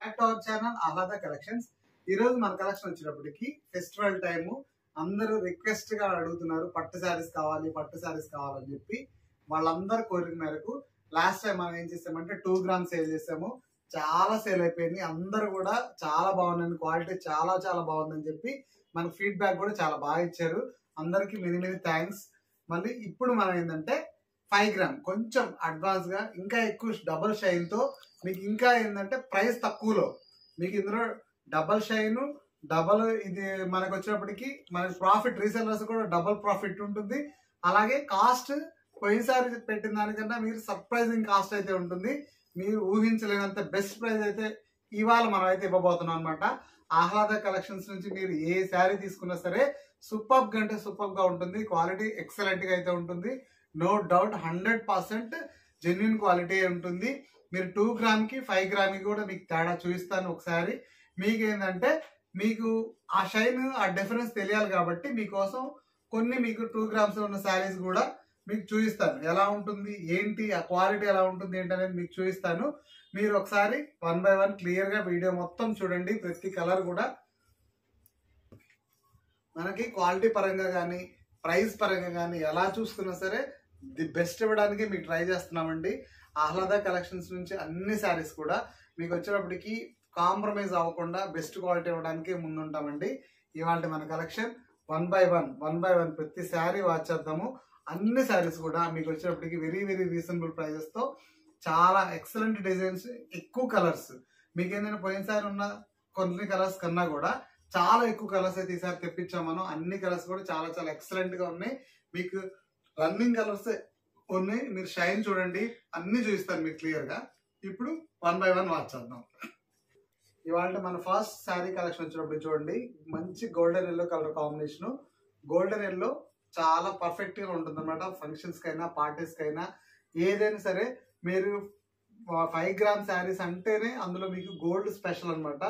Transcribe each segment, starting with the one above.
Back to our channel Ahlada collections. ఈ రోజు మన కలెక్షన్ వచ్చినప్పటికి ఫెస్టివల్ టైము అందరూ రిక్వెస్ట్ గా అడుగుతున్నారు పట్టు శారీస్ కావాలని చెప్పి. వాళ్ళందరి కోరిక మేరకు లాస్ట్ టైం మనం ఏం చేసామంటే 2 గ్రామ్స్ సేల్ చేసాము. చాలా సేల్ అయిపోయింది. అందరూ కూడా చాలా బాగుందని, క్వాలిటీ చాలా చాలా బాగుందని చెప్పి మనకు ఫీడ్బ్యాక్ కూడా చాలా బాగా ఇచ్చారు. అందరికి మెనీ థ్యాంక్స్. మళ్ళీ ఇప్పుడు మనం ఏంటంటే 5 గ్రామ్ కొంచెం అడ్వాన్స్ గా ఇంకా ఎక్కువ డబుల్ షైన్ తో మీకు ఇంకా ఏంటంటే ప్రైస్ తక్కువలో మీకు ఇందులో డబుల్ షైన్ డబుల్ ఇది మనకు వచ్చినప్పటికి మనకి ప్రాఫిట్ రీసెల్లర్స్ కూడా డబుల్ ప్రాఫిట్ ఉంటుంది. అలాగే కాస్ట్ పోయినసారి పెట్టిన దానికన్నా మీరు సర్ప్రైజింగ్ కాస్ట్ అయితే ఉంటుంది. మీరు ఊహించలేనంత బెస్ట్ ప్రైస్ అయితే ఇవాళ మనం అయితే ఇవ్వబోతున్నాం అనమాట. ఆహ్లాద కలెక్షన్స్ నుంచి మీరు ఏ శారీ తీసుకున్నా సరే సూపర్ కంటే సూపర్ గా ఉంటుంది. క్వాలిటీ ఎక్సలెంట్ గా అయితే ఉంటుంది. నో డౌట్ 100% జెన్యున్ క్వాలిటీ ఉంటుంది. మీరు 2 గ్రామ్ కి 5 గ్రామ్ కి కూడా మీకు తేడా చూపిస్తాను ఒకసారి. మీకు ఏంటంటే మీకు ఆ షైన్ ఆ డిఫరెన్స్ తెలియాలి కాబట్టి మీకోసం కొన్ని మీకు 2 గ్రామ్స్ ఉన్న శారీస్ కూడా మీకు చూపిస్తాను. ఎలా ఉంటుంది ఏంటి ఆ క్వాలిటీ ఎలా ఉంటుంది ఏంటి అనేది మీకు చూపిస్తాను. మీరు ఒకసారి 1 by 1 క్లియర్ గా వీడియో మొత్తం చూడండి. ప్రతి కలర్ కూడా మనకి క్వాలిటీ పరంగా కానీ ప్రైస్ పరంగా కానీ ఎలా చూసుకున్నా సరే ది బెస్ట్ ఇవ్వడానికి మీకు ట్రై చేస్తున్నామండి. ఆహ్లాద కలెక్షన్స్ నుంచి అన్ని శారీస్ కూడా మీకు వచ్చేటప్పటికి కాంప్రమైజ్ అవ్వకుండా బెస్ట్ క్వాలిటీ ఇవ్వడానికి ముందుంటామండి. ఇవాళ మన కలెక్షన్ 1 by 1 ప్రతి శారీ వాచ్ చేద్దాము. అన్ని శారీస్ కూడా మీకు వచ్చేటప్పటికి వెరీ రీజనబుల్ ప్రైజెస్ తో చాలా ఎక్సలెంట్ డిజైన్స్, ఎక్కువ కలర్స్. మీకు ఏంటంటే పోయినసారి ఉన్న కొన్ని కలర్స్ కన్నా కూడా చాలా ఎక్కువ కలర్స్ అయితే ఈసారి తెప్పించాం మనం. అన్ని కలర్స్ కూడా చాలా చాలా ఎక్సలెంట్ గా ఉన్నాయి. మీకు రన్నింగ్ కలర్స్ ఉన్నాయి. మీరు షైన్ చూడండి, అన్ని చూపిస్తాను మీకు క్లియర్ గా. ఇప్పుడు 1 by 1 వాచ్ చేద్దాం. ఇవాళ మన ఫస్ట్ శారీ కలెక్షన్ వచ్చినప్పుడు చూడండి, మంచి golden yellow colour combination. Golden yellow చాలా పర్ఫెక్ట్ గా ఉంటుంది అనమాట. ఫంక్షన్స్ కైనా పార్టీస్ కైనా ఏదైనా సరే మీరు 5 గ్రామ్ శారీస్ అంటేనే అందులో మీకు గోల్డ్ స్పెషల్ అనమాట.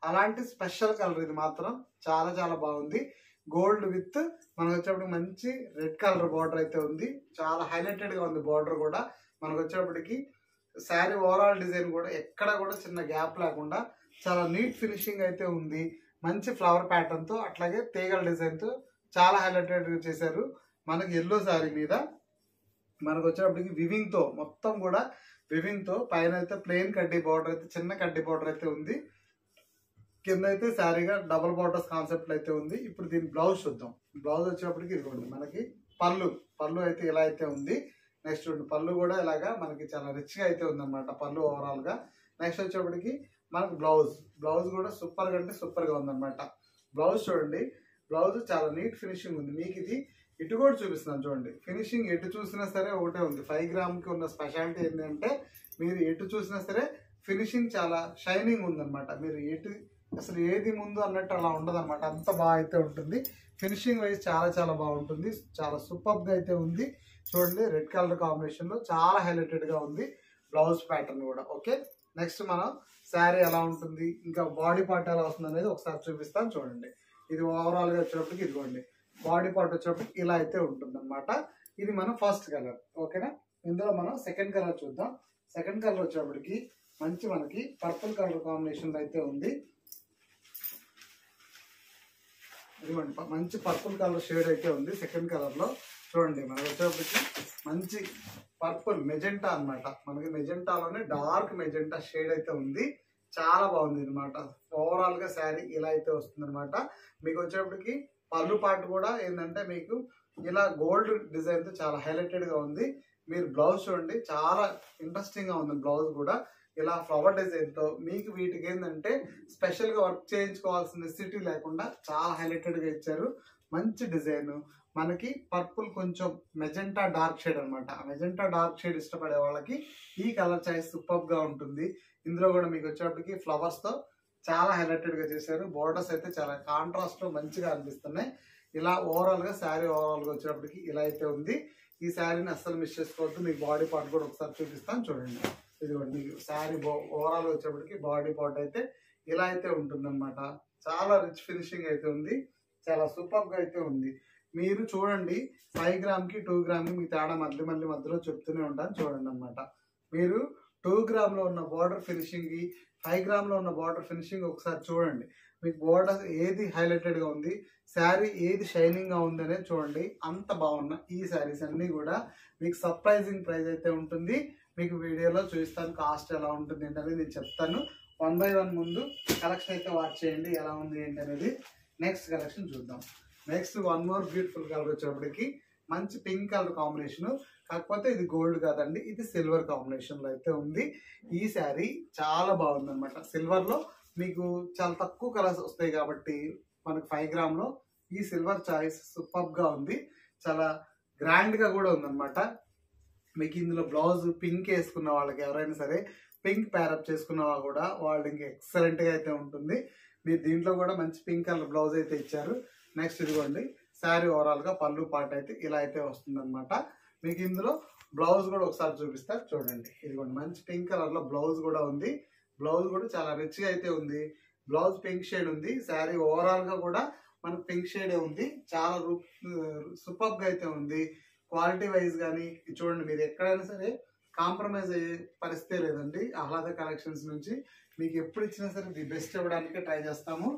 అలాంటి స్పెషల్ కలర్ ఇది మాత్రం చాలా చాలా బాగుంది. గోల్డ్ విత్ మనకు వచ్చేప్పటికి మంచి రెడ్ కలర్ బార్డర్ అయితే ఉంది. చాలా హైలైటెడ్ గా ఉంది బార్డర్ కూడా. మనకు వచ్చేప్పటికి శారీ ఓవరాల్ డిజైన్ కూడా ఎక్కడ కూడా చిన్న గ్యాప్ లేకుండా చాలా నీట్ ఫినిషింగ్ అయితే ఉంది. మంచి ఫ్లవర్ ప్యాటర్న్ తో అట్లాగే తీగల డిజైన్ తో చాలా హైలైటెడ్ గా చేశారు. మనకి ఎల్లో శారీ మీద మనకు వచ్చేటప్పటికి వివింగ్ తో మొత్తం కూడా వివింగ్ తో పైన అయితే ప్లెయిన్ కడ్డీ బార్డర్ అయితే చిన్న కడ్డీ బార్డర్ అయితే ఉంది. కింద అయితే శారీగా డబుల్ బార్డర్స్ కాన్సెప్ట్ అయితే ఉంది. ఇప్పుడు దీని బ్లౌజ్ చూద్దాం. బ్లౌజ్ వచ్చేటప్పటికి ఇదిగోండి మనకి పళ్ళు అయితే ఇలా అయితే ఉంది. నెక్స్ట్ పళ్ళు కూడా ఇలాగా మనకి చాలా రిచ్ గా అయితే ఉంది అనమాట పళ్ళు ఓవరాల్ గా. నెక్స్ట్ వచ్చేటప్పటికి మనకు బ్లౌజ్ కూడా సూపర్ గా అంటే సూపర్ గా ఉందన్నమాట. బ్లౌజ్ చూడండి, బ్లౌజ్ చాలా నీట్ ఫినిషింగ్ ఉంది. మీకు ఇది ఇటు కూడా చూపిస్తున్నాను చూడండి. ఫినిషింగ్ ఎటు చూసినా సరే ఒకటే ఉంది. 5 గ్రామ్ కి ఉన్న స్పెషాలిటీ ఏంటంటే మీరు ఎటు చూసినా సరే ఫినిషింగ్ చాలా షైనింగ్ ఉందన్నమాట. మీరు ఎటు అసలు ఏది ముందు అన్నట్టు అలా ఉండదు అనమాట. అంత బాగా అయితే ఉంటుంది. ఫినిషింగ్ వైజ్ చాలా చాలా బాగుంటుంది. చాలా సూపర్ గా అయితే ఉంది. చూడండి రెడ్ కలర్ కాంబినేషన్ లో చాలా హైలైటెడ్ గా ఉంది బ్లౌజ్ ప్యాటర్న్ కూడా. ఓకే, నెక్స్ట్ మనం శారీ ఎలా ఉంటుంది ఇంకా బాడీ పార్ట్ ఎలా వస్తుంది అనేది ఒకసారి చూపిస్తాను చూడండి. ఇది ఓవరాల్ గా వచ్చేటప్పటికి ఇదిగోండి బాడీ పార్ట్ వచ్చేటప్పటికి ఇలా అయితే ఉంటుంది అనమాట. ఇది మనం ఫస్ట్ కలర్. ఓకేనా, ఇందులో మనం సెకండ్ కలర్ చూద్దాం. సెకండ్ కలర్ వచ్చేటప్పటికి మంచి మనకి పర్పుల్ కలర్ కాంబినేషన్ అయితే ఉంది. ఇదిగోండి మంచి పర్పుల్ కలర్ షేడ్ అయితే ఉంది సెకండ్ కలర్ లో. చూడండి మనకి వచ్చేటప్పటికి మంచి పర్పుల్ మెజెంటా అనమాట. మనకి మెజెంటాలోనే డార్క్ మెజెంటా షేడ్ అయితే ఉంది. చాలా బాగుంది అనమాట. ఓవరాల్ గా శారీ ఇలా అయితే వస్తుంది అనమాట. మీకు వచ్చేటప్పటికి పళ్ళు పార్ట్ కూడా ఏంటంటే మీకు ఇలా గోల్డ్ డిజైన్ తో చాలా హైలైటెడ్ గా ఉంది. మీరు బ్లౌజ్ చూడండి, చాలా ఇంట్రెస్టింగ్ గా ఉంది బ్లౌజ్ కూడా. ఇలా ఫ్లవర్ డిజైన్ తో మీకు వీటికి ఏంటంటే స్పెషల్ గా వర్క్ చేయించుకోవాల్సిన నెసిటీ లేకుండా చాలా హైలైటెడ్ గా ఇచ్చారు. మంచి డిజైన్. మనకి పర్పుల్ కొంచెం మెజెంటా డార్క్ షేడ్ అనమాట. ఆ మెజెంటా డార్క్ షేడ్ ఇష్టపడే వాళ్ళకి ఈ కలర్ చాయిస్ సూపర్ గా ఉంటుంది. ఇందులో కూడా మీకు వచ్చేటప్పటికి ఫ్లవర్స్ తో చాలా హైలైటెడ్ గా చేశారు. బోర్డర్స్ అయితే చాలా కాంట్రాస్ట్ లో మంచిగా అనిపిస్తున్నాయి. ఇలా ఓవరాల్ గా శారీ ఓవరాల్ గా వచ్చేటప్పటికి ఇలా అయితే ఉంది. ఈ శారీని అస్సలు మిస్ చేసుకోవద్దు. మీకు బాడీ పార్ట్ కూడా ఒకసారి చూపిస్తాను చూడండి. ఇదిగోండి మీకు శారీ ఓవరాల్ వచ్చేప్పటికి బాడీ పార్ట్ అయితే ఇలా అయితే ఉంటుంది అనమాట. చాలా రిచ్ ఫినిషింగ్ అయితే ఉంది. చాలా సూపర్ గా అయితే ఉంది. మీరు చూడండి 5 గ్రామ్ కి 2 గ్రామ్ కి మీ తేడా మధ్యలో చెప్తూనే ఉంటాను చూడండి అనమాట. మీరు 2 గ్రామ్ లో ఉన్న బార్డర్ ఫినిషింగ్ కి 5 గ్రామ్లో ఉన్న బార్డర్ ఫినిషింగ్ ఒకసారి చూడండి. మీకు బార్డర్ ఏది హైలైటెడ్గా ఉంది, శారీ ఏది షైనింగ్గా ఉంది అనేది చూడండి. అంత బాగున్న ఈ శారీస్ అన్నీ కూడా మీకు సర్ప్రైజింగ్ ప్రైస్ అయితే ఉంటుంది. మీకు వీడియోలో చూపిస్తాను కాస్ట్ ఎలా ఉంటుంది ఏంటనేది నేను చెప్తాను. 1 బై 1 ముందు కలెక్షన్ అయితే వాచ్ చేయండి ఎలా ఉంది ఏంటి అనేది. నెక్స్ట్ కలెక్షన్ చూద్దాం. Next one more beautiful colour వచ్చేప్పటికి మంచి పింక్ కలర్ కాంబినేషన్, కాకపోతే ఇది గోల్డ్ కాదండి, ఇది సిల్వర్ కాంబినేషన్ లో అయితే ఉంది. ఈ శారీ చాలా బాగుంది అనమాట. సిల్వర్ లో మీకు చాలా తక్కువ కలర్స్ వస్తాయి కాబట్టి మనకు 5 గ్రామ్లో ఈ సిల్వర్ చాయిస్ సూపర్ గా ఉంది. చాలా గ్రాండ్ గా కూడా ఉందన్నమాట. మీకు ఇందులో బ్లౌజ్ పింక్ వేసుకున్న వాళ్ళకి ఎవరైనా సరే పింక్ ప్యారప్ చేసుకున్న కూడా వాళ్ళు ఇంకా ఎక్సలెంట్ గా అయితే ఉంటుంది. మీరు దీంట్లో కూడా మంచి పింక్ కలర్ బ్లౌజ్ అయితే ఇచ్చారు. నెక్స్ట్ ఇదిగోండి శారీ ఓవరాల్ గా పళ్ళు పాట అయితే ఇలా అయితే వస్తుంది అనమాట. మీకు ఇందులో బ్లౌజ్ కూడా ఒకసారి చూపిస్తారు చూడండి. ఇదిగోండి మంచి పింక్ కలర్ లో బ్లౌజ్ కూడా ఉంది. బ్లౌజ్ కూడా చాలా రిచ్ గా అయితే ఉంది. బ్లౌజ్ పింక్ షేడ్ ఉంది. శారీ ఓవరాల్ గా కూడా మనకు పింక్ షేడే ఉంది. చాలా సూపర్ గా అయితే ఉంది. క్వాలిటీ వైజ్ కానీ చూడండి, మీరు ఎక్కడైనా సరే కాంప్రమైజ్ అయ్యే పరిస్థితే లేదండి. ఆహ్లాద కలెక్షన్స్ నుంచి మీకు ఎప్పుడు ఇచ్చినా సరే ది బెస్ట్ ఇవ్వడానికి ట్రై చేస్తాము.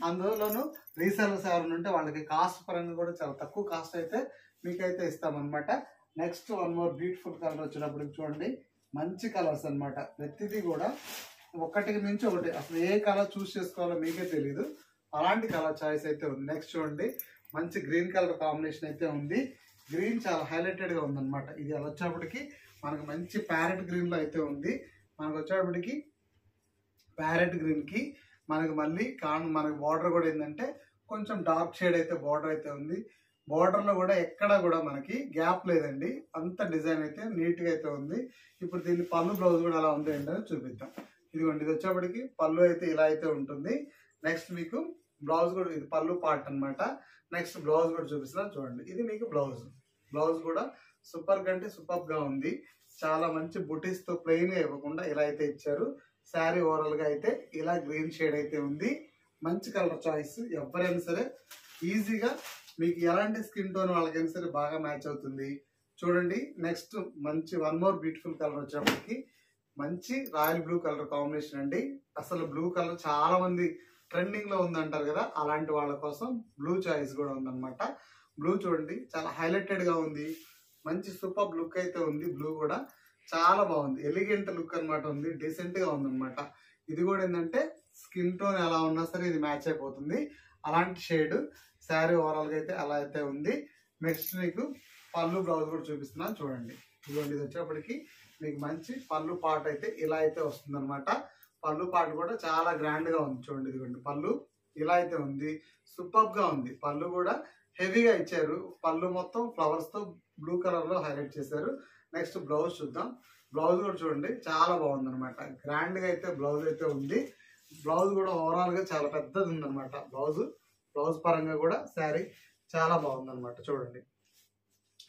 అందులోనూ రీసెల్లర్స్ ఎవరైనా ఉంటే వాళ్ళకి కాస్ట్ పరంగా కూడా చాలా తక్కువ కాస్ట్ అయితే మీకైతే ఇస్తామన్నమాట. Next one more beautiful colour వచ్చినప్పుడు చూడండి, మంచి కలర్స్ అనమాట. ప్రతిదీ కూడా ఒకటికి మించి ఒకటి, అసలు ఏ కలర్ చూస్ చేసుకోవాలో మీకే తెలియదు, అలాంటి కలర్ చాయిస్ అయితే ఉంది. నెక్స్ట్ చూడండి మంచి గ్రీన్ కలర్ కాంబినేషన్ అయితే ఉంది. గ్రీన్ చాలా హైలైటెడ్ గా ఉందన్నమాట. ఇది అలా వచ్చేప్పటికి మనకు మంచి ప్యారెట్ గ్రీన్ లో అయితే ఉంది. మనకు వచ్చేప్పటికి ప్యారెట్ గ్రీన్ కి మనకు మళ్ళీ మనకు బార్డర్ కూడా ఏంటంటే కొంచెం డార్క్ షేడ్ అయితే బార్డర్ అయితే ఉంది. బార్డర్ లో కూడా ఎక్కడ కూడా మనకి గ్యాప్ లేదండి. అంత డిజైన్ అయితే నీట్ గా అయితే ఉంది. ఇప్పుడు దీన్ని పళ్ళు బ్లౌజ్ కూడా ఎలా ఉంది ఏంటని చూపిద్దాం. ఇదిగోండి, ఇది వచ్చేప్పటికి పళ్ళు అయితే ఇలా అయితే ఉంటుంది. నెక్స్ట్ మీకు బ్లౌజ్ కూడా ఇది పళ్ళు పార్ట్ అనమాట. నెక్స్ట్ బ్లౌజ్ కూడా చూపిస్తున్నా చూడండి. ఇది మీకు బ్లౌజ్. బ్లౌజ్ కూడా సూపర్ కంటే సూపర్ గా ఉంది. చాలా మంచి బుటీస్ తో ప్లెయిన్ గా ఇవ్వకుండా ఇలా అయితే ఇచ్చారు. శారీ ఓవరాల్ గా అయితే ఇలా గ్రీన్ షేడ్ అయితే ఉంది. మంచి కలర్ చాయిస్. ఎవరైనా సరే ఈజీగా మీకు ఎలాంటి స్కిన్ టోన్ వాళ్ళకైనా సరే బాగా మ్యాచ్ అవుతుంది. చూడండి నెక్స్ట్ మంచి వన్ మోర్ బ్యూటిఫుల్ కలర్ వచ్చేప్పటికి మంచి రాయల్ బ్లూ కలర్ కాంబినేషన్ అండి. అసలు బ్లూ కలర్ చాలా మంది ట్రెండింగ్ లో ఉందంటారు కదా, అలాంటి వాళ్ళ కోసం బ్లూ చాయిస్ కూడా ఉందన్నమాట. బ్లూ చూడండి చాలా హైలైటెడ్ గా ఉంది. మంచి సూపర్ లుక్ అయితే ఉంది. బ్లూ కూడా చాలా బాగుంది. ఎలిగెంట్ లుక్ అనమాట ఉంది. డీసెంట్ గా ఉందన్నమాట. ఇది కూడా ఏంటంటే స్కిన్ టోన్ ఎలా ఉన్నా సరే ఇది మ్యాచ్ అయిపోతుంది. అలాంటి షేడ్ శారీ ఓవరాల్ గా అయితే అలా అయితే ఉంది. నెక్స్ట్ మీకు పళ్ళు బ్లౌజ్ కూడా చూపిస్తున్నాను చూడండి. ఇదిగోండి, ఇది వచ్చేప్పటికి మీకు మంచి పళ్ళు పాట అయితే ఇలా అయితే వస్తుంది అనమాట. పళ్ళు పాట కూడా చాలా గ్రాండ్ గా ఉంది. చూడండి, ఇదిగోండి పళ్ళు ఇలా అయితే ఉంది. సూపర్ గా ఉంది. పళ్ళు కూడా హెవీగా ఇచ్చారు. పళ్ళు మొత్తం ఫ్లవర్స్ తో బ్లూ కలర్ లో హైలైట్ చేశారు. నెక్స్ట్ బ్లౌజ్ చూద్దాం. బ్లౌజ్ కూడా చూడండి చాలా బాగుంది అనమాట. గ్రాండ్ గా అయితే బ్లౌజ్ అయితే ఉంది. బ్లౌజ్ కూడా ఓవరాల్ గా చాలా పెద్దది ఉందన్నమాట. బ్లౌజ్ పరంగా కూడా శారీ చాలా బాగుంది అనమాట. చూడండి,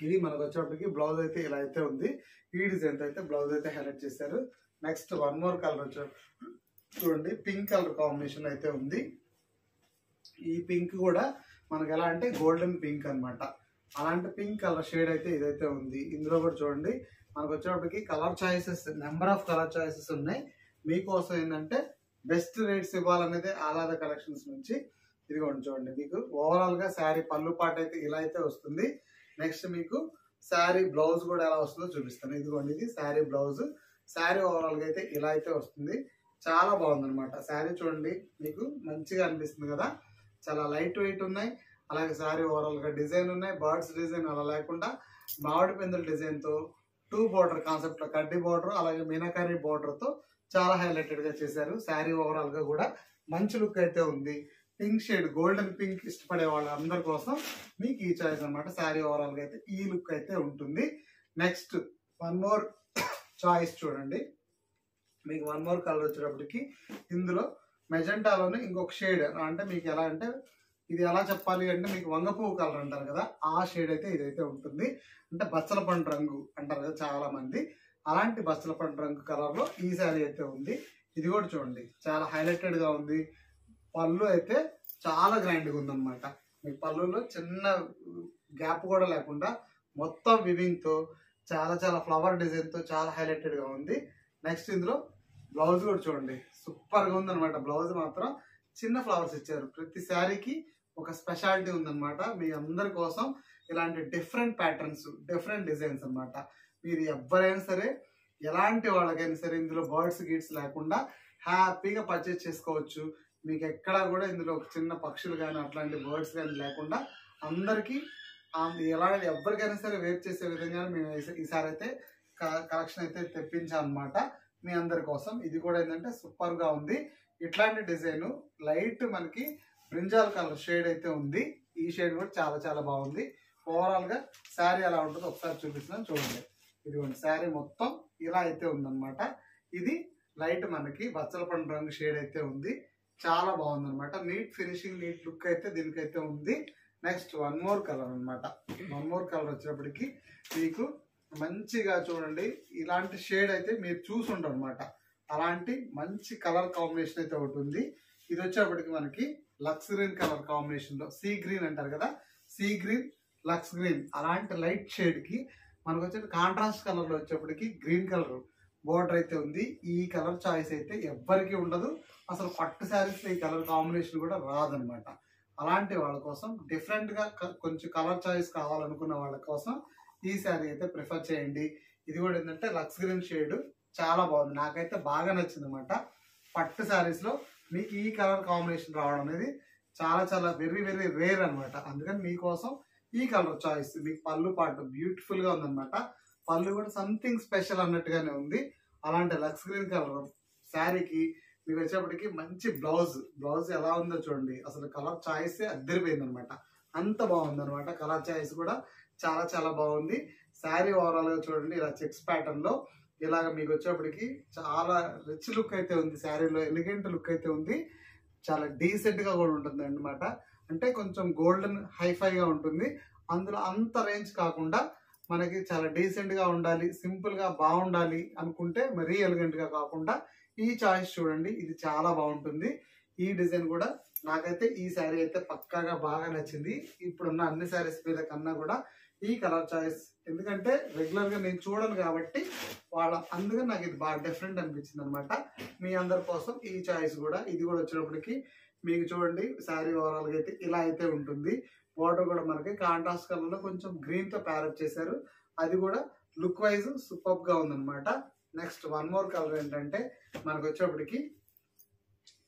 ఇది మనకు వచ్చేప్పటికి బ్లౌజ్ అయితే ఇలా అయితే ఉంది. ఈ డిజైన్ అయితే బ్లౌజ్ అయితే హైలైట్ చేశారు. నెక్స్ట్ వన్ మోర్ కలర్ వచ్చే చూడండి, పింక్ కలర్ కాంబినేషన్ అయితే ఉంది. ఈ పింక్ కూడా మనకు ఎలా అంటే గోల్డెన్ పింక్ అనమాట. అలాంటి పింక్ కలర్ షేడ్ అయితే ఇదైతే ఉంది. ఇందులో కూడా చూడండి మనకు వచ్చేప్పటికి colour choices, number of colour choices ఉన్నాయి. మీకోసం ఏంటంటే బెస్ట్ రేట్స్ ఇవ్వాలనేది ఆహ్లాద కలెక్షన్స్ నుంచి. ఇదిగోండి చూడండి, మీకు ఓవరాల్ గా శారీ పళ్ళు పాట అయితే ఇలా అయితే వస్తుంది. నెక్స్ట్ మీకు శారీ బ్లౌజ్ కూడా ఎలా వస్తుందో చూపిస్తాను. ఇదిగోండి, ఇది శారీ బ్లౌజ్. శారీ ఓవరాల్ గా అయితే ఇలా అయితే వస్తుంది. చాలా బాగుంది అనమాట. శారీ చూడండి మీకు మంచిగా అనిపిస్తుంది కదా. చాలా లైట్ వెయిట్ ఉన్నాయి. అలాగే శారీ ఓవరాల్ గా డిజైన్ ఉన్నాయి. బర్డ్స్ డిజైన్ అలా లేకుండా మామిడి పెందుల డిజైన్ తో 2 బార్డర్ కాన్సెప్ట్ లో కడ్డీ బార్డర్ అలాగే మీనాకారి బార్డర్ తో చాలా హైలైటెడ్ గా చేశారు. శారీ ఓవరాల్ గా కూడా మంచి లుక్ అయితే ఉంది. పింక్ షేడ్, గోల్డెన్ పింక్ ఇష్టపడే వాళ్ళందరి కోసం మీకు ఈ చాయిస్ అనమాట. శారీ ఓవరాల్ గా అయితే ఈ లుక్ అయితే ఉంటుంది. నెక్స్ట్ వన్ మోర్ చాయిస్ చూడండి. మీకు వన్ మోర్ కలర్ వచ్చేటప్పటికి ఇందులో మెజెంటాలోనే ఇంకొక షేడ్, అంటే మీకు ఎలా అంటే ఇది ఎలా చెప్పాలి అంటే మీకు వంగపువ్వు కలర్ అంటారు కదా, ఆ షేడ్ అయితే ఇదైతే ఉంటుంది. అంటే బచ్చల పండు రంగు అంటారు కదా చాలా మంది, అలాంటి బచ్చల పండు రంగు కలర్ లో ఈ శారీ అయితే ఉంది. ఇది కూడా చూడండి చాలా హైలైటెడ్ గా ఉంది. పళ్ళు అయితే చాలా గ్రాండ్గా ఉందన్నమాట. మీకు పళ్ళులో చిన్న గ్యాప్ కూడా లేకుండా మొత్తం వివింగ్ తో చాలా ఫ్లవర్ డిజైన్ తో చాలా హైలైటెడ్ గా ఉంది. నెక్స్ట్ ఇందులో బ్లౌజ్ కూడా చూడండి సూపర్ గా ఉందన్నమాట. బ్లౌజ్ మాత్రం చిన్న ఫ్లవర్స్ ఇచ్చారు. ప్రతి శారీకి ఒక స్పెషాలిటీ ఉందన్నమాట. మీ అందరి కోసం ఇలాంటి డిఫరెంట్ ప్యాటర్న్స్, డిఫరెంట్ డిజైన్స్ అన్నమాట. మీరు ఎవరైనా సరే, ఎలాంటి వాళ్ళకైనా సరే ఇందులో బర్డ్స్ గిట్స్ లేకుండా హ్యాపీగా పర్చేస్ చేసుకోవచ్చు. మీకు ఎక్కడా కూడా ఇందులో చిన్న పక్షులు కానీ అట్లాంటి బర్డ్స్ కానీ లేకుండా అందరికీ ఎలా ఎవరికైనా సరే వేర్ చేసే విధంగా మేము ఈసారి అయితే కలెక్షన్ అయితే తెప్పించామన్నమాట మీ అందరి కోసం. ఇది కూడా ఏంటంటే సూపర్ గా ఉంది. ఇట్లాంటి డిజైన్ లైట్ మనకి బ్రింజాల్ కలర్ షేడ్ అయితే ఉంది. ఈ షేడ్ కూడా చాలా చాలా బాగుంది. ఓవరాల్ గా శారీ ఎలా ఉంటుందో ఒకసారి చూపిస్తున్నాను చూడండి. ఇదిగోండి శారీ మొత్తం ఇలా అయితే ఉందన్నమాట. ఇది లైట్ మనకి బచ్చల పండు రంగు షేడ్ అయితే ఉంది. చాలా బాగుంది అనమాట. నీట్ ఫినిషింగ్, నీట్ లుక్ అయితే దీనికైతే ఉంది. నెక్స్ట్ వన్ మోర్ కలర్ అనమాట. వన్ మోర్ కలర్ వచ్చేటప్పటికి మీకు మంచిగా చూడండి, ఇలాంటి షేడ్ అయితే మీరు చూసుంటారు అనమాట. అలాంటి మంచి కలర్ కాంబినేషన్ అయితే ఒకటి ఉంది. ఇది వచ్చేటప్పటికి మనకి లక్స్ గ్రీన్ కలర్ కాంబినేషన్ లో, సీ గ్రీన్ అంటారు కదా, సీ గ్రీన్, లక్స్ గ్రీన్ అలాంటి లైట్ షేడ్ కి మనకు వచ్చే కాంట్రాస్ట్ కలర్ లో వచ్చేప్పటికి గ్రీన్ కలర్ బోర్డర్ అయితే ఉంది. ఈ కలర్ చాయిస్ అయితే ఎవ్వరికి ఉండదు. అసలు పట్టు శారీస్ ఈ కలర్ కాంబినేషన్ కూడా రాదనమాట. అలాంటి వాళ్ళ కోసం డిఫరెంట్ గా కొంచెం కలర్ చాయిస్ కావాలనుకున్న వాళ్ళ కోసం ఈ శారీ అయితే ప్రిఫర్ చేయండి. ఇది కూడా ఏంటంటే లక్స్ గ్రీన్ షేడ్ చాలా బాగుంది. నాకైతే బాగా నచ్చింది అనమాట. పట్టు శారీస్ లో మీకు ఈ కలర్ కాంబినేషన్ రావడం అనేది చాలా చాలా వెరీ వెరీ రేర్ అనమాట. అందుకని మీకోసం ఈ కలర్ చాయిస్. మీకు పళ్ళు పాటు బ్యూటిఫుల్ గా ఉందన్నమాట. పళ్ళు కూడా సంథింగ్ స్పెషల్ అన్నట్టుగానే ఉంది. అలాంటి లక్స్ గ్రీన్ కలర్ శారీకి మీకు వచ్చేప్పటికి మంచి బ్లౌజ్ ఎలా ఉందో చూడండి. అసలు కలర్ చాయిస్ అద్దరిపోయింది అనమాట. అంత బాగుంది అనమాట. కలర్ చాయిస్ కూడా చాలా చాలా బాగుంది. శారీ ఓవరాల్ గా చూడండి, ఇలా చెక్స్ ప్యాటర్న్ లో ఇలాగ మీకు వచ్చేప్పటికి చాలా రిచ్ లుక్ అయితే ఉంది. శారీలో ఎలిగెంట్ లుక్ అయితే ఉంది. చాలా డీసెంట్ గా కూడా ఉంటుంది అనమాట. అంటే కొంచెం గోల్డెన్ హైఫైగా ఉంటుంది. అందులో అంత రేంజ్ కాకుండా మనకి చాలా డీసెంట్ గా ఉండాలి, సింపుల్ గా బాగుండాలి అనుకుంటే మరీ ఎలిగెంట్ గా కాకుండా ఈ చాయిస్ చూడండి, ఇది చాలా బాగుంటుంది. ఈ డిజైన్ కూడా నాకైతే ఈ శారీ అయితే పక్కాగా బాగా నచ్చింది. ఇప్పుడున్న అన్ని శారీస్ మీద కన్నా కూడా ఈ కలర్ చాయిస్, ఎందుకంటే రెగ్యులర్ గా నేను చూడను కాబట్టి అందుకని నాకు ఇది బాగా డిఫరెంట్ అనిపించింది అనమాట. మీ అందరి కోసం ఈ చాయిస్ కూడా, ఇది కూడా వచ్చినప్పటికి మీకు చూడండి శారీ ఓవరాల్ గా అయితే ఇలా అయితే ఉంటుంది. బార్డర్ కూడా మనకి కాంట్రాస్ట్ కలర్ లో కొంచెం గ్రీన్ తో ప్యారప్ చేశారు. అది కూడా లుక్ వైజ్ సూపర్ గా ఉందన్నమాట. నెక్స్ట్ వన్ మోర్ కలర్ ఏంటంటే మనకు వచ్చేప్పటికి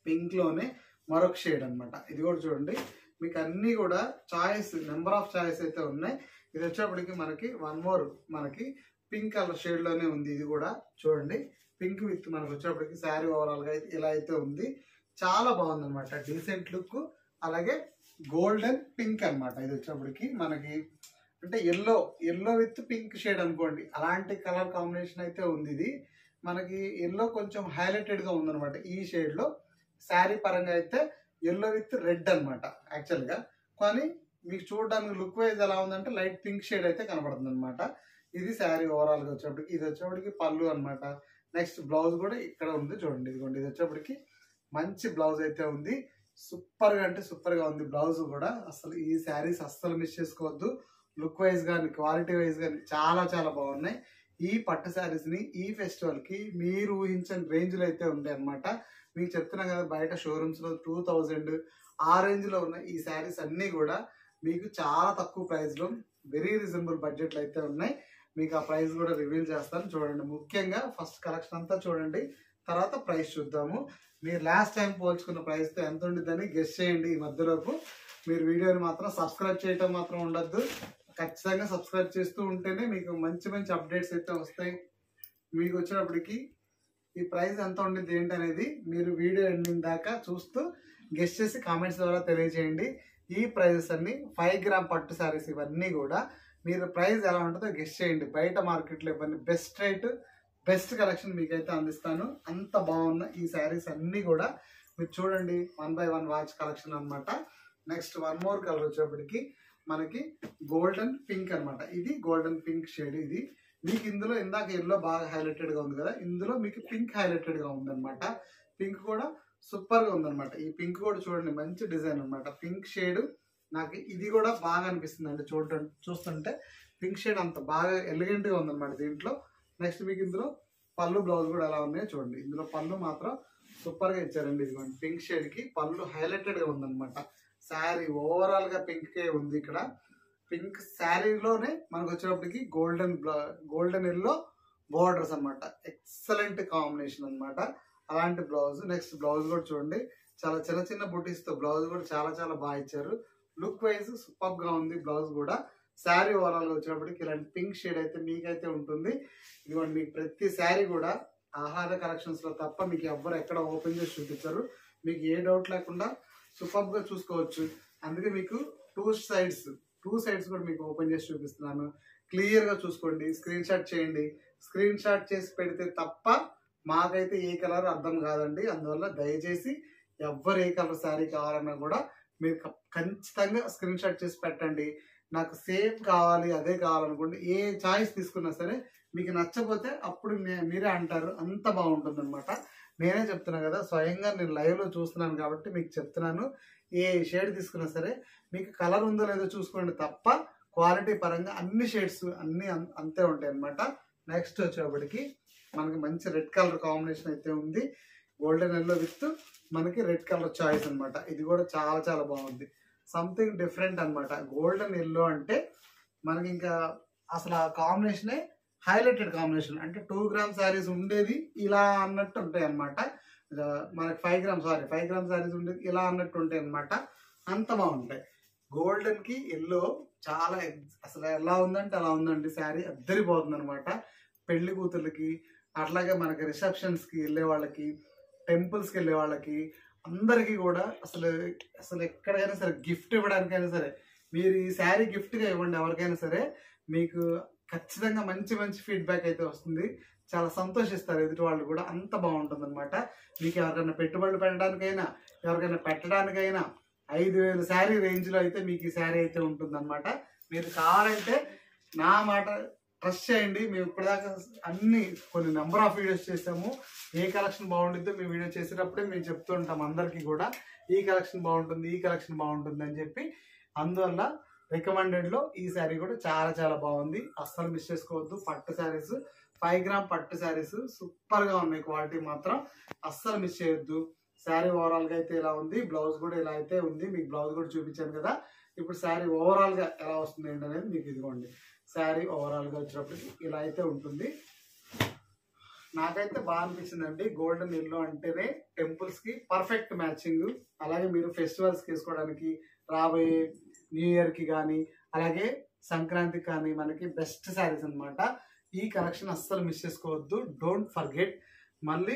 పింక్ లోనే మరొక షేడ్ అనమాట. ఇది కూడా చూడండి, మీకు అన్ని కూడా చాయిస్, నెంబర్ ఆఫ్ చాయిస్ అయితే ఉన్నాయి. ఇది వచ్చేప్పటికి మనకి వన్ మోర్ మనకి పింక్ కలర్ షేడ్ లోనే ఉంది. ఇది కూడా చూడండి, పింక్ విత్ మనకు వచ్చేప్పటికి శారీ ఓవరాల్ గా అయితే ఇలా అయితే ఉంది. చాలా బాగుంది అనమాట. డీసెంట్ లుక్, అలాగే గోల్డెన్ పింక్ అనమాట. ఇది వచ్చేప్పటికి మనకి అంటే ఎల్లో విత్ పింక్ షేడ్ అనుకోండి, అలాంటి కలర్ కాంబినేషన్ అయితే ఉంది. ఇది మనకి ఎల్లో కొంచెం హైలైటెడ్ గా ఉందన్నమాట. ఈ షేడ్ లో శారీ పరంగా అయితే ఎల్లో విత్ రెడ్ అనమాట యాక్చువల్ గా. కానీ మీకు చూడడానికి లుక్ వైజ్ ఎలా ఉందంటే లైట్ పింక్ షేడ్ అయితే కనబడుతుంది అనమాట. ఇది శారీ ఓవరాల్ గా వచ్చేప్పటికి. ఇది వచ్చేప్పటికి పళ్ళు అనమాట. నెక్స్ట్ బ్లౌజ్ కూడా ఇక్కడ ఉంది చూడండి. ఇదిగోండి, ఇది వచ్చేప్పటికి మంచి బ్లౌజ్ అయితే ఉంది. సూపర్ గా అంటే సూపర్ గా ఉంది బ్లౌజ్ కూడా. అసలు ఈ శారీస్ అస్సలు మిస్ చేసుకోవద్దు. లుక్ వైజ్ కానీ క్వాలిటీ వైజ్ కానీ చాలా చాలా బాగున్నాయి. ఈ పట్టు శారీస్ ని ఈ ఫెస్టివల్ కి మీరు ఊహించని రేంజ్ లో అయితే ఉంటాయి అనమాట. మీకు చెప్తున్నా కదా, బయట షోరూమ్స్ లో 2000 ఆ రేంజ్ లో ఉన్న ఈ శారీస్ అన్ని కూడా మీకు చాలా తక్కువ ప్రైస్ లో వెరీ రీజనబుల్ బడ్జెట్ లో అయితే ఉన్నాయి. మీకు ఆ ప్రైస్ కూడా రివీల్ చేస్తాను చూడండి. ముఖ్యంగా ఫస్ట్ కలెక్షన్ అంతా చూడండి, తర్వాత ప్రైస్ చూద్దాము. మీరు లాస్ట్ టైం పోల్చుకున్న ప్రైస్ తో ఎంత ఉండిద్దని గెస్ చేయండి. ఈ మధ్యలోపు మీరు వీడియోని మాత్రం సబ్స్క్రైబ్ చేయటం మాత్రం ఉండద్దు. ఖచ్చితంగా సబ్స్క్రైబ్ చేస్తూ ఉంటేనే మీకు మంచి మంచి అప్డేట్స్ అయితే వస్తాయి. మీకు వచ్చినప్పటికి ఈ ప్రైస్ ఎంత ఉండిద్ది ఏంటి అనేది మీరు వీడియో ఎండింగ్ దాకా చూస్తూ గెస్ట్ చేసి కామెంట్స్ ద్వారా తెలియజేయండి. ఈ ప్రైజెస్ అన్ని 5 గ్రామ్ పట్టు శారీస్ ఇవన్నీ కూడా మీరు ప్రైస్ ఎలా ఉంటుందో గెస్ట్ చేయండి. బయట మార్కెట్లో ఇవన్నీ బెస్ట్ రేట్, బెస్ట్ కలెక్షన్ మీకైతే అందిస్తాను. అంత బాగున్న ఈ శారీస్ అన్ని కూడా మీరు చూడండి. 1 by 1 వాచ్ కలెక్షన్ అనమాట. నెక్స్ట్ వన్ మోర్ కలర్ వచ్చేప్పటికి మనకి గోల్డెన్ పింక్ అనమాట. ఇది గోల్డెన్ పింక్ షేడ్. ఇది మీకు ఇందులో ఇందాక ఎల్లో బాగా హైలైటెడ్ గా ఉంది కదా, ఇందులో మీకు పింక్ హైలైటెడ్ గా ఉందన్నమాట. పింక్ కూడా సూపర్ గా ఉందన్నమాట. ఈ పింక్ కూడా చూడండి, మంచి డిజైన్ అనమాట. పింక్ షేడ్ నాకు ఇది కూడా బాగా అనిపిస్తుంది అండి చూస్తుంటే. పింక్ షేడ్ అంత బాగా ఎలిగెంట్ గా ఉందన్నమాట దీంట్లో. నెక్స్ట్ మీకు ఇందులో పళ్ళు బ్లౌజ్ కూడా ఎలా ఉన్నాయో చూడండి. ఇందులో పళ్ళు మాత్రం సూపర్ గా ఇచ్చారండి. ఇదిగోండి పింక్ షేడ్ కి పళ్ళు హైలైటెడ్ గా ఉందన్నమాట. శారీ ఓవరాల్ గా పింక్ ఉంది. ఇక్కడ పింక్ శారీలోనే మనకు వచ్చేటప్పటికి గోల్డెన్ ఎల్లో బోర్డర్స్ అన్నమాట. ఎక్సలెంట్ కాంబినేషన్ అన్నమాట. అలాంటి బ్లౌజ్. నెక్స్ట్ బ్లౌజ్ కూడా చూడండి, చాలా చిన్న చిన్న బుటీస్ తో బ్లౌజ్ కూడా చాలా చాలా బాగా ఇచ్చారు. లుక్ వైజ్ సూపర్ గా ఉంది బ్లౌజ్ కూడా. శారీ ఓవరాల్ గా వచ్చేటప్పటికి ఇలాంటి పింక్ షేడ్ అయితే మీకైతే ఉంటుంది. ఇదిగోండి మీకు ప్రతి శారీ కూడా ఆహ్లాద కలెక్షన్స్ లో తప్ప మీకు ఎవ్వరు ఎక్కడ ఓపెన్ చేసి చూపించారు. మీకు ఏ డౌట్ లేకుండా సూపర్ గా చూసుకోవచ్చు. అందుకే మీకు టూ సైడ్స్ కూడా మీకు ఓపెన్ చేసి చూపిస్తున్నాను. క్లియర్ గా చూసుకోండి, స్క్రీన్ షాట్ చేయండి. స్క్రీన్ షాట్ చేసి పెడితే తప్ప మాకైతే ఏ కలర్ అర్థం కాదండి. అందువల్ల దయచేసి ఎవ్వరు ఏ కలర్ శారీ కావాలన్నా కూడా మీరు ఖచ్చితంగా స్క్రీన్ షాట్ చేసి పెట్టండి. నాకు సేమ్ కావాలి, అదే కావాలనుకోండి. ఏ చాయిస్ తీసుకున్నా సరే మీకు నచ్చకపోతే అప్పుడు మీరే అంటారు. అంత బాగుంటుంది అనమాట. నేనే చెప్తున్నా కదా, స్వయంగా నేను లైవ్ లో చూస్తున్నాను కాబట్టి మీకు చెప్తున్నాను. ఏ షేడ్ తీసుకున్నా సరే మీకు కలర్ ఉందో లేదో చూసుకోండి తప్ప క్వాలిటీ పరంగా అన్ని షేడ్స్ అన్ని అంతే ఉంటాయి అనమాట. నెక్స్ట్ వచ్చేప్పటికి మనకి మంచి రెడ్ కలర్ కాంబినేషన్ అయితే ఉంది. గోల్డెన్ ఎల్లో విత్ మనకి రెడ్ కలర్ చాయిస్ అనమాట. ఇది కూడా చాలా చాలా బాగుంది. సంథింగ్ డిఫరెంట్ అనమాట. గోల్డెన్ ఎల్లో అంటే మనకి ఇంకా అసలు ఆ కాంబినేషనే హైలైటెడ్ కాంబినేషన్. అంటే 2 గ్రామ్ శారీస్ ఉండేది ఇలా అన్నట్టు ఉంటాయి అనమాట. మనకి 5 గ్రామ్ శారీస్ ఉండేది ఇలా అన్నట్టు ఉంటాయి అనమాట. అంత బాగుంటాయి. గోల్డెన్ కి ఎల్లో చాలా అసలు ఎలా ఉందంటే అలా ఉందండి. శారీ అద్దరిపోతుంది అనమాట. పెళ్లి కూతుర్లకి, అట్లాగే మనకి రిసెప్షన్స్ కి వెళ్ళే వాళ్ళకి, టెంపుల్స్ కి వెళ్ళే వాళ్ళకి అందరికీ కూడా అసలు ఎక్కడికైనా సరే గిఫ్ట్ ఇవ్వడానికైనా సరే మీరు ఈ శారీ గిఫ్ట్ గా ఇవ్వండి ఎవరికైనా సరే. మీకు ఖచ్చితంగా మంచి మంచి ఫీడ్బ్యాక్ అయితే వస్తుంది. చాలా సంతోషిస్తారు ఎదుటి వాళ్ళు కూడా. అంత బాగుంటుంది అనమాట. మీకు ఎవరికైనా పెట్టుబడులు పెట్టడానికైనా, ఎవరికైనా పెట్టడానికైనా 5,000 శారీ రేంజ్ లో అయితే మీకు ఈ శారీ అయితే ఉంటుంది అనమాట. మీరు కావాలంటే నా మాట ట్రస్ట్ చేయండి. మేము ఇప్పటిదాకా కొన్ని నెంబర్ ఆఫ్ వీడియోస్ చేసాము. ఏ కలెక్షన్ బాగుంటుందో మేము వీడియో చేసేటప్పుడే మేము చెప్తూ ఉంటాం అందరికీ కూడా, ఈ కలెక్షన్ బాగుంటుంది అని చెప్పి. అందువల్ల రికమెండెడ్ లో ఈ శారీ కూడా చాలా చాలా బాగుంది. అస్సలు మిస్ చేసుకోవద్దు. పట్టు శారీస్, 5 గ్రామ్ పట్టు శారీస్ సూపర్ గా ఉన్నాయి. క్వాలిటీ మాత్రం అస్సలు మిస్ చేయొద్దు. శారీ ఓవరాల్ గా అయితే ఇలా ఉంది. బ్లౌజ్ కూడా ఇలా అయితే ఉంది. మీకు బ్లౌజ్ కూడా చూపించాను కదా. ఇప్పుడు శారీ ఓవరాల్ గా ఎలా వస్తుంది ఏంటనేది మీకు ఇదిగోండి. శారీ ఓవరాల్ గా వచ్చినప్పటికి ఇలా అయితే ఉంటుంది. నాకైతే బాగా అనిపించిందండి. గోల్డెన్ ఎల్లో అంటేనే టెంపుల్స్ కి పర్ఫెక్ట్ మ్యాచింగ్. అలాగే మీరు ఫెస్టివల్స్ వేసుకోవడానికి, రాబోయే న్యూ ఇయర్ కి కానీ, అలాగే సంక్రాంతికి కానీ మనకి బెస్ట్ శారీస్ అనమాట. ఈ కలెక్షన్ అస్సలు మిస్ చేసుకోవద్దు. Don't forget. మళ్ళీ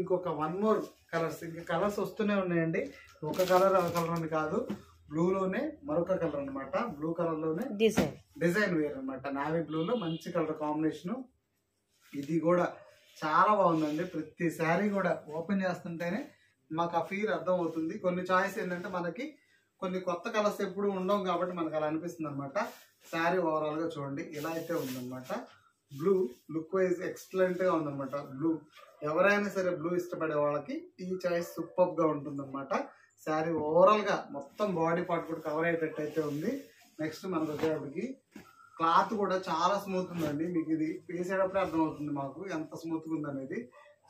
ఇంకొక 1 more కలర్స్, ఇంకా కలర్స్ వస్తూనే ఉన్నాయండి. ఒక కలర్ అని కాదు, బ్లూలోనే మరొక కలర్ అనమాట. బ్లూ కలర్ లోనే డిజైన్ వేర్ అనమాట. నావీ బ్లూలో మంచి కలర్ కాంబినేషన్. ఇది కూడా చాలా బాగుందండి. ప్రతి శారీ కూడా ఓపెన్ చేస్తుంటేనే మాకు ఆ ఫీల్ అర్థం అవుతుంది. కొన్ని చాయిస్ ఏంటంటే మనకి కొన్ని కొత్త కలర్స్ ఎప్పుడు ఉండవు కాబట్టి మనకు అలా అనిపిస్తుంది అనమాట. శారీ ఓవరాల్ గా చూడండి ఇలా అయితే ఉందన్నమాట. బ్లూ లుక్ వైజ్ ఎక్సలెంట్ గా ఉందన్నమాట. బ్లూ ఎవరైనా సరే బ్లూ ఇష్టపడే వాళ్ళకి ఈ చాయిస్ సూపర్ గా ఉంటుందన్నమాట. శారీ ఓవరాల్ గా మొత్తం బాడీ పార్ట్ కూడా కవర్ అయ్యేటట్టు అయితే ఉంది. నెక్స్ట్ మనకు వచ్చేటప్పటికి క్లాత్ కూడా చాలా స్మూత్ ఉందండి. మీకు ఇది వేసేటప్పుడే అర్థమవుతుంది మాకు ఎంత స్మూత్ గా ఉందనేది.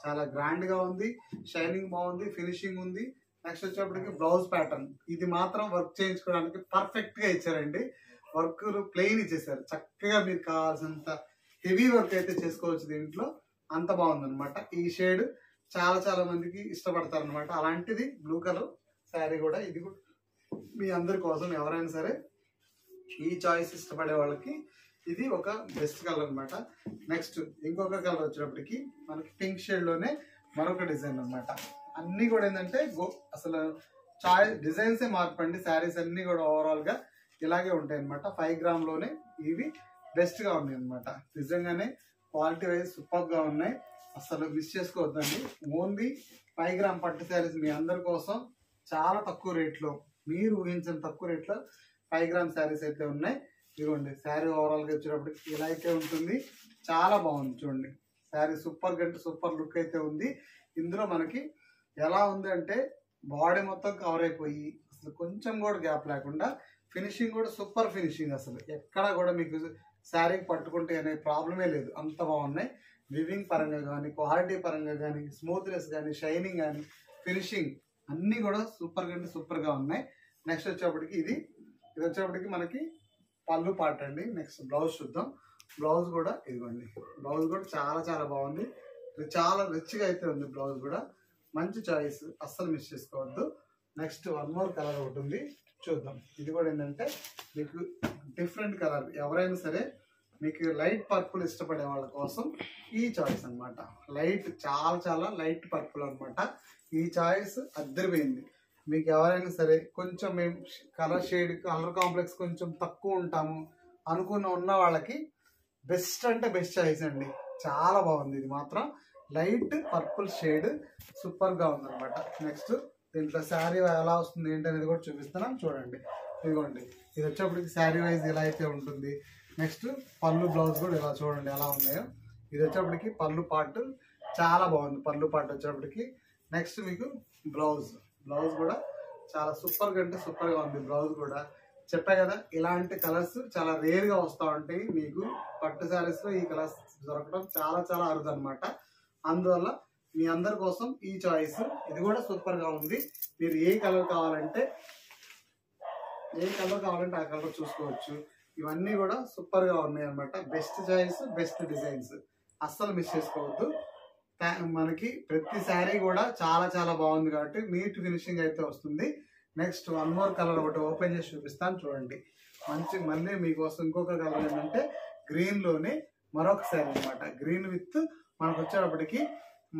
చాలా గ్రాండ్ గా ఉంది. షైనింగ్ బాగుంది, ఫినిషింగ్ ఉంది. నెక్స్ట్ వచ్చేటప్పటికి బ్లౌజ్ ప్యాటర్న్ ఇది మాత్రం వర్క్ చేయించుకోవడానికి పర్ఫెక్ట్ గా ఇచ్చారండి. వర్క్ ప్లెయిన్ ఇచ్చేసారు. చక్కగా మీకు కావాల్సినంత హెవీ వర్క్ అయితే చేసుకోవచ్చు దీంట్లో. అంత బాగుంది అనమాట. ఈ షేడ్ చాలా చాలా మందికి ఇష్టపడతారు అనమాట. అలాంటిది బ్లూ కలర్ శారీ కూడా. ఇది కూడా మీ అందరి కోసం, ఎవరైనా సరే ఈ చాయిస్ ఇష్టపడే వాళ్ళకి ఇది ఒక బెస్ట్ కలర్ అనమాట. నెక్స్ట్ ఇంకొక కలర్ వచ్చేటప్పటికి మనకి పింక్ షేడ్ లోనే మరొక డిజైన్ అనమాట. అన్ని కూడా ఏంటంటే అసలు డిజైన్సే మార్పండి. శారీస్ అన్ని కూడా ఓవరాల్ గా ఇలాగే ఉంటాయి అనమాట. 5 గ్రామ్ లోనే ఇవి బెస్ట్ గా ఉన్నాయి అనమాట. నిజంగానే క్వాలిటీ వైజ్ సూపర్ గా ఉన్నాయి. అసలు మిస్ చేసుకోవద్దండి. ఓన్లీ 5 గ్రామ్ పట్టు శారీస్ మీ అందరి కోసం చాలా తక్కువ రేట్లో, మీరు ఊహించిన తక్కువ రేట్లో 5 గ్రామ్ శారీస్ అయితే ఉన్నాయి. ఇదిగోండి శారీ ఓవరాల్ గా వచ్చేటప్పటికి ఇలా అయితే ఉంటుంది. చాలా బాగుంది చూడండి. శారీ సూపర్ గంటే సూపర్ లుక్ అయితే ఉంది. ఇందులో మనకి ఎలా ఉంది అంటే బాడీ మొత్తం కవర్ అయిపోయి అసలు కొంచెం కూడా గ్యాప్ లేకుండా ఫినిషింగ్ కూడా సూపర్ ఫినిషింగ్. అసలు ఎక్కడ కూడా మీకు శారీ పట్టుకుంటే అనే ప్రాబ్లమే లేదు. అంత బాగున్నాయి. వివింగ్ పరంగా కానీ, క్వాలిటీ పరంగా కానీ, స్మూత్నెస్ కానీ, షైనింగ్ కానీ, ఫినిషింగ్ అన్నీ కూడా సూపర్ కంటే సూపర్గా ఉన్నాయి. నెక్స్ట్ వచ్చేప్పటికి ఇది వచ్చేప్పటికి మనకి పళ్ళు పాట అండి. నెక్స్ట్ బ్లౌజ్ చూద్దాం. బ్లౌజ్ కూడా ఇదిగోండి, బ్లౌజ్ కూడా చాలా చాలా బాగుంది. ఇది చాలా రిచ్గా అయితే ఉంది. బ్లౌజ్ కూడా మంచి చాయిస్, అస్సలు మిస్ చేసుకోవద్దు. నెక్స్ట్ వన్ మోర్ కలర్ ఒకటి ఉంది, చూద్దాం. ఇది కూడా ఏంటంటే మీకు డిఫరెంట్ కలర్, ఎవరైనా సరే మీకు లైట్ పర్పుల్ ఇష్టపడే వాళ్ళ కోసం ఈ చాయిస్ అనమాట. లైట్ చాలా చాలా లైట్ పర్పుల్ అనమాట. ఈ చాయిస్ అద్దరిపోయింది. మీకు ఎవరైనా సరే కొంచెం మేము కలర్ కాంప్లెక్స్ కొంచెం తక్కువ ఉంటాము ఉన్న వాళ్ళకి బెస్ట్ అంటే బెస్ట్ చాయిస్ అండి. చాలా బాగుంది. ఇది మాత్రం లైట్ పర్పుల్ షేడ్ సూపర్గా ఉందన్నమాట. నెక్స్ట్ దీంట్లో శారీ ఎలా వస్తుంది ఏంటి అనేది కూడా చూపిస్తున్నాను చూడండి. ఇదిగోండి, ఇది వచ్చేప్పటికి శారీ వైజ్ ఇలా అయితే ఉంటుంది. నెక్స్ట్ పళ్ళు బ్లౌజ్ కూడా ఇలా చూడండి ఎలా ఉన్నాయో. ఇది వచ్చేప్పటికి పళ్ళు పార్ట్ చాలా బాగుంది. పళ్ళు పార్ట్ వచ్చేప్పటికి నెక్స్ట్ మీకు బ్లౌజ్ కూడా చాలా సూపర్గా అంటే సూపర్గా ఉంది. బ్లౌజ్ కూడా చెప్పా కదా, ఇలాంటి కలర్స్ చాలా రేర్గా వస్తూ ఉంటాయి. మీకు పట్టు శారీస్లో ఈ కలర్స్ దొరకడం చాలా చాలా అరుదు అనమాట. అందువల్ల మీ అందరి కోసం ఈ చాయిస్. ఇది కూడా సూపర్గా ఉంది. మీరు ఏ కలర్ కావాలంటే ఆ కలర్ చూసుకోవచ్చు. ఇవన్నీ కూడా సూపర్గా ఉన్నాయి అనమాట. బెస్ట్ చాయిస్, బెస్ట్ డిజైన్స్, అస్సలు మిస్ చేసుకోవద్దు. మనకి ప్రతి శారీ కూడా చాలా చాలా బాగుంది కాబట్టి నీట్ ఫినిషింగ్ అయితే వస్తుంది. నెక్స్ట్ వన్ మోర్ కలర్ ఒకటి ఓపెన్ చేసి చూపిస్తాను చూడండి. మళ్ళీ మీకోసం ఇంకొక కలర్ ఏంటంటే గ్రీన్లోనే మరొక శారీ అనమాట. గ్రీన్ విత్ మనకు వచ్చేటప్పటికి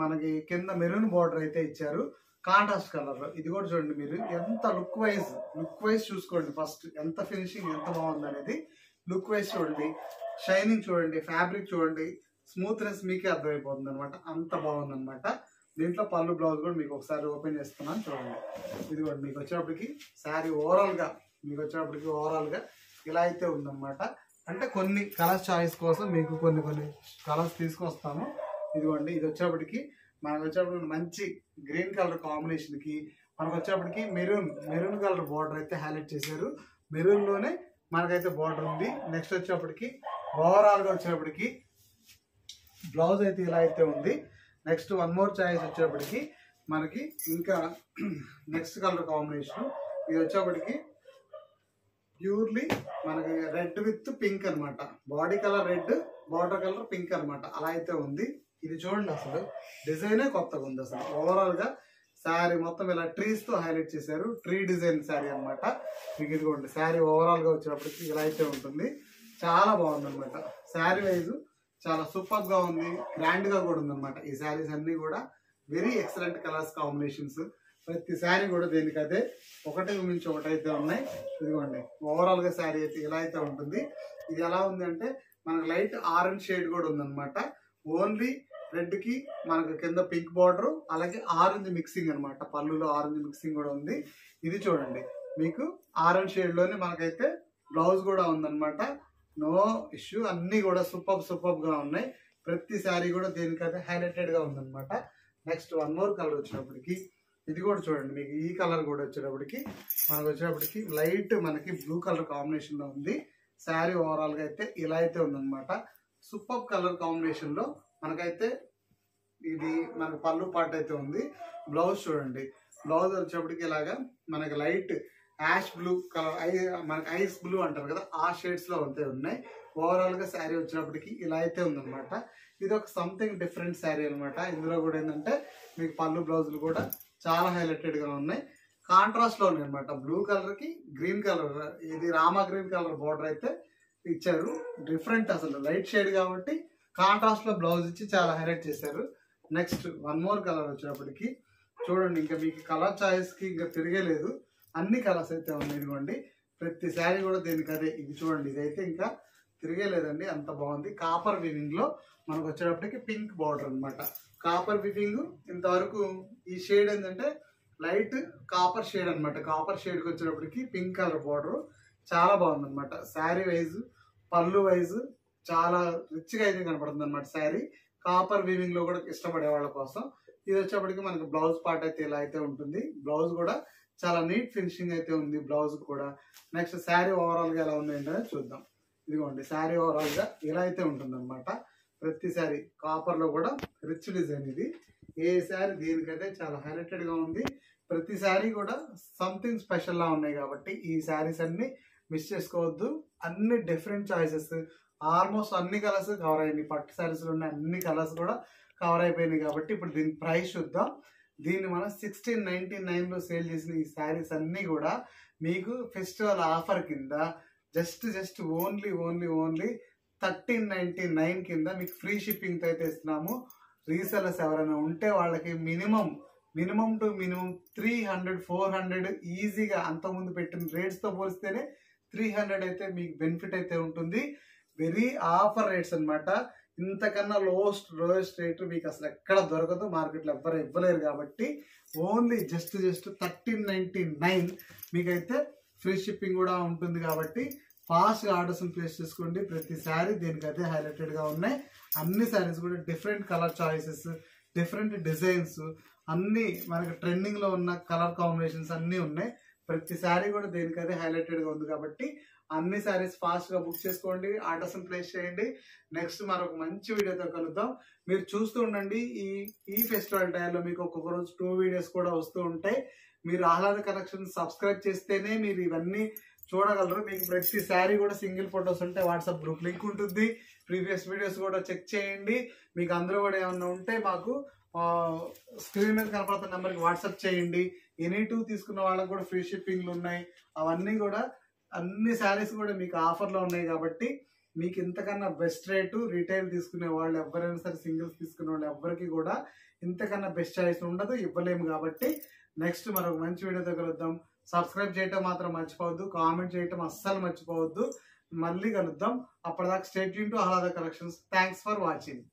మనకి కింద మెరూన్ బార్డర్ అయితే ఇచ్చారు, కాంట్రాస్ట్ కలర్. ఇది కూడా చూడండి, మీరు ఎంత లుక్ వైజ్ చూసుకోండి. ఫస్ట్ ఎంత ఫినిషింగ్ ఎంత బాగుంది అనేది లుక్ వైజ్ చూడండి. షైనింగ్ చూడండి, ఫ్యాబ్రిక్ చూడండి, స్మూత్నెస్ మీకే అర్థమైపోతుంది అనమాట. అంత బాగుంది అనమాట. దీంట్లో పళ్ళు బ్లౌజ్ కూడా మీకు ఒకసారి ఓపెన్ చేస్తున్నాను చూడండి. ఇది కూడా మీకు వచ్చేటప్పటికి శారీ ఓవరాల్గా ఇలా అయితే ఉందన్నమాట. అంటే కొన్ని కలర్స్ చాయిస్ కోసం మీకు కొన్ని కలర్స్ తీసుకొస్తాము. ఇదిగోండి, ఇది వచ్చేప్పటికి మనకు వచ్చేప్పటికి మంచి గ్రీన్ కలర్ కాంబినేషన్కి మనకు వచ్చేప్పటికి మెరూన్ కలర్ బార్డర్ అయితే హైలైట్ చేశారు. మెరూన్లోనే మనకైతే బార్డర్ ఉంది. నెక్స్ట్ వచ్చేప్పటికి ఓవరాల్గా వచ్చేప్పటికి బ్లౌజ్ అయితే ఇలా అయితే ఉంది. నెక్స్ట్ వన్ మోర్ చాయిస్ వచ్చేప్పటికి మనకి ఇంకా నెక్స్ట్ కలర్ కాంబినేషన్. ఇది వచ్చేప్పటికి ప్యూర్లీ మనకి రెడ్ విత్ పింక్ అనమాట. Body colour red, border colour pink అనమాట. అలా అయితే ఉంది. ఇది చూడండి, అసలు డిజైనే కొత్తగా ఉంది. అసలు ఓవరాల్గా శారీ మొత్తం ఇలా ట్రీస్తో హైలైట్ చేశారు. ట్రీ డిజైన్ శారీ అనమాట. మీకు ఇదిగోండి, శారీ ఓవరాల్గా వచ్చేటప్పటికి ఇలా అయితే ఉంటుంది. చాలా బాగుంది అనమాట. శారీ వైజ్ చాలా సూపర్గా ఉంది, గ్రాండ్గా కూడా ఉందన్నమాట. ఈ శారీస్ అన్నీ కూడా వెరీ ఎక్సలెంట్ కలర్స్ కాంబినేషన్స్. ప్రతి శారీ కూడా దేనికైతే ఒకటి మించి ఒకటైతే ఉన్నాయి. ఇదిగోండి, ఓవరాల్గా శారీ అయితే ఇలా అయితే ఉంటుంది. ఇది ఎలా ఉంది అంటే మనకు లైట్ ఆరెంజ్ షేడ్ కూడా ఉందన్నమాట. ఓన్లీ రెడ్ కి మనకు కింద పింక్ బార్డర్, అలాగే ఆరెంజ్ మిక్సింగ్ అనమాట. పళ్ళులో ఆరెంజ్ మిక్సింగ్ కూడా ఉంది. ఇది చూడండి, మీకు ఆరెంజ్ షేడ్ లోనే మనకైతే బ్లౌజ్ కూడా ఉందన్నమాట. నో ఇష్యూ, అన్ని కూడా సూపర్ గా ఉన్నాయి. ప్రతి శారీ కూడా దేనికైతే హైలైటెడ్ గా ఉందన్నమాట. నెక్స్ట్ వన్ మోర్ కలర్ వచ్చినప్పటికి ఇది కూడా చూడండి, మీకు ఈ కలర్ కూడా వచ్చేటప్పటికి మనకు వచ్చేటప్పటికి లైట్ మనకి బ్లూ కలర్ కాంబినేషన్ లో ఉంది. శారీ ఓవరాల్ గా అయితే ఇలా అయితే ఉందన్నమాట. సూపర్ కలర్ కాంబినేషన్ లో మనకైతే ఇది మనకు పళ్ళు పార్ట్ అయితే ఉంది. బ్లౌజ్ చూడండి, బ్లౌజ్ వచ్చేప్పటికి ఇలాగా మనకి లైట్ యాష్ బ్లూ కలర్, మనకి ఐస్ బ్లూ అంటారు కదా, ఆ షేడ్స్ లో అయితే ఉన్నాయి. ఓవరాల్ గా శారీ వచ్చినప్పటికి ఇలా అయితే ఉందన్నమాట. ఇది ఒక సంథింగ్ డిఫరెంట్ శారీ అనమాట. ఇందులో కూడా ఏంటంటే మీకు పళ్ళు బ్లౌజులు కూడా చాలా హైలైటెడ్ గా ఉన్నాయి. కాంట్రాస్ట్ లో ఉన్నాయి అనమాట. బ్లూ కలర్ కి గ్రీన్ కలర్, ఇది రామా గ్రీన్ కలర్ బార్డర్ అయితే ఇచ్చారు. డిఫరెంట్, అసలు లైట్ షేడ్ కాబట్టి కాంట్రాస్ట్ లో బ్లౌజ్ ఇచ్చి చాలా హైలైట్ చేశారు. నెక్స్ట్ వన్ మోర్ కలర్ వచ్చినప్పటికి చూడండి, ఇంకా మీకు కలర్ చాయిస్ కి ఇంకా తిరగలేదు, అన్ని కలర్స్ అయితే ఉన్నాయి. ఇదిగోండి, ప్రతి శారీ కూడా దేనికి అదే. ఇది చూడండి, ఇదైతే ఇంకా తిరగలేదండి, అంత బాగుంది. కాపర్ వివింగ్ లో మనకు వచ్చేటప్పటికి పింక్ బార్డర్ అనమాట. కాపర్ వివింగ్ ఇంతవరకు ఈ షేడ్ ఏంటంటే లైట్ కాపర్ షేడ్ అనమాట. కాపర్ షేడ్ కి వచ్చేటప్పటికి పింక్ కలర్ బార్డర్ చాలా బాగుంది అనమాట. శారీ వైజ్ పళ్ళు వైజ్ చాలా రిచ్ గా అయితే కనపడుతుంది అనమాట శారీ. కాపర్ వీవింగ్ లో కూడా ఇష్టపడే వాళ్ళ కోసం ఇది వచ్చేప్పటికి మనకి బ్లౌజ్ పార్ట్ అయితే ఇలా అయితే ఉంటుంది. బ్లౌజ్ కూడా చాలా నీట్ ఫినిషింగ్ అయితే ఉంది బ్లౌజ్ కూడా. నెక్స్ట్ శారీ ఓవరాల్ గా ఎలా ఉంది అంటే చూద్దాం. ఇదిగోండి, శారీ ఓవరాల్ గా ఇలా అయితే ఉంటుంది అనమాట. ప్రతి శారీ కాపర్ లో కూడా రిచ్ డిజైన్. ఇది ఏ శారీ దీనికైతే చాలా హైలైటెడ్ గా ఉంది. ప్రతి శారీ కూడా సంథింగ్ స్పెషల్ లా ఉన్నాయి కాబట్టి ఈ శారీస్ అన్ని మిస్ చేసుకోవద్దు. అన్ని డిఫరెంట్ చాయిసెస్, ఆల్మోస్ట్ అన్ని కలర్స్ కవర్ అయ్యింది. పట్టు శారీస్ లో ఉన్న అన్ని కలర్స్ కూడా కవర్ అయిపోయినాయి కాబట్టి ఇప్పుడు దీని ప్రైస్ చూద్దాం. దీన్ని మనం 1699 లో సేల్ చేసిన ఈ శారీస్ అన్ని కూడా మీకు ఫెస్టివల్ ఆఫర్ కింద జస్ట్ ఓన్లీ 1399 కింద మీకు ఫ్రీ షిప్పింగ్ తో అయితే ఇస్తున్నాము. రీసెలర్స్ ఎవరైనా ఉంటే వాళ్ళకి మినిమం టు మినిమం 300-400 ఈజీగా అంతకుముందు పెట్టిన రేట్స్ తో పోలిస్తేనే 300 అయితే మీకు బెనిఫిట్ అయితే ఉంటుంది. వెరీ ఆఫర్ రేట్స్ అన్నమాట. ఇంతకన్నా లోయెస్ట్ రేట్ మీకు అసలు ఎక్కడ దొరకదు, మార్కెట్లో ఎవ్వరు ఇవ్వలేరు. కాబట్టి ఓన్లీ జస్ట్ 1399 మీకైతే ఫ్రీ షిప్పింగ్ కూడా ఉంటుంది. కాబట్టి ఫాస్ట్ గా ఆర్డర్స్ ప్లేస్ చేసుకోండి. ప్రతి శారీ దీనికైతే హైలైటెడ్ గా ఉన్నాయి. అన్ని శారీస్ కూడా different colour choices, different designs, అన్ని మనకి ట్రెండింగ్ లో ఉన్న కలర్ కాంబినేషన్స్ అన్ని ఉన్నాయి. ప్రతి శారీ కూడా దేనికైతే హైలైటెడ్ గా ఉంది కాబట్టి అన్ని శారీస్ ఫాస్ట్ గా బుక్ చేసుకోండి, ఆర్డర్స్ ప్లేస్ చేయండి. నెక్స్ట్ మరొక మంచి వీడియోతో కలుద్దాం. మీరు చూస్తూ ఉండండి. ఈ ఫెస్టివల్ టైంలో మీకు ఒక్కొక్క రోజు 2 వీడియోస్ కూడా వస్తూ ఉంటాయి. మీరు ఆహ్లాద కలెక్షన్ సబ్స్క్రైబ్ చేస్తేనే మీరు ఇవన్నీ చూడగలరు. మీకు ప్రతి శారీ కూడా సింగిల్ ఫొటోస్ ఉంటే వాట్సాప్ గ్రూప్ లింక్ ఉంటుంది. ప్రీవియస్ వీడియోస్ కూడా చెక్ చేయండి. మీకు అందరూ కూడా ఏమన్నా ఉంటే మాకు స్క్రీన్ మీద కనపడుతున్న నెంబర్కి వాట్సాప్ చేయండి. ఎనీ 2 తీసుకున్న వాళ్ళకి కూడా ఫ్రీ షిప్పింగ్లు ఉన్నాయి. అవన్నీ కూడా అన్ని శారీస్ కూడా మీకు ఆఫర్లో ఉన్నాయి కాబట్టి మీకు ఇంతకన్నా బెస్ట్ రేటు రీటైల్ తీసుకునే వాళ్ళు ఎవరైనా సరే, సింగిల్స్ తీసుకునే వాళ్ళు ఎవరికి కూడా ఇంతకన్నా బెస్ట్ చాయిస్ ఉండదు, ఇవ్వలేము. కాబట్టి నెక్స్ట్ మరొక మంచి వీడియోతో కలుద్దాం. సబ్స్క్రైబ్ చేయటం మాత్రం మర్చిపోవద్దు, కామెంట్ చేయటం అస్సలు మర్చిపోవద్దు. మళ్ళీ కలుద్దాం. అప్పటిదాకా stay tune to Ahlada collections. Thanks for watching.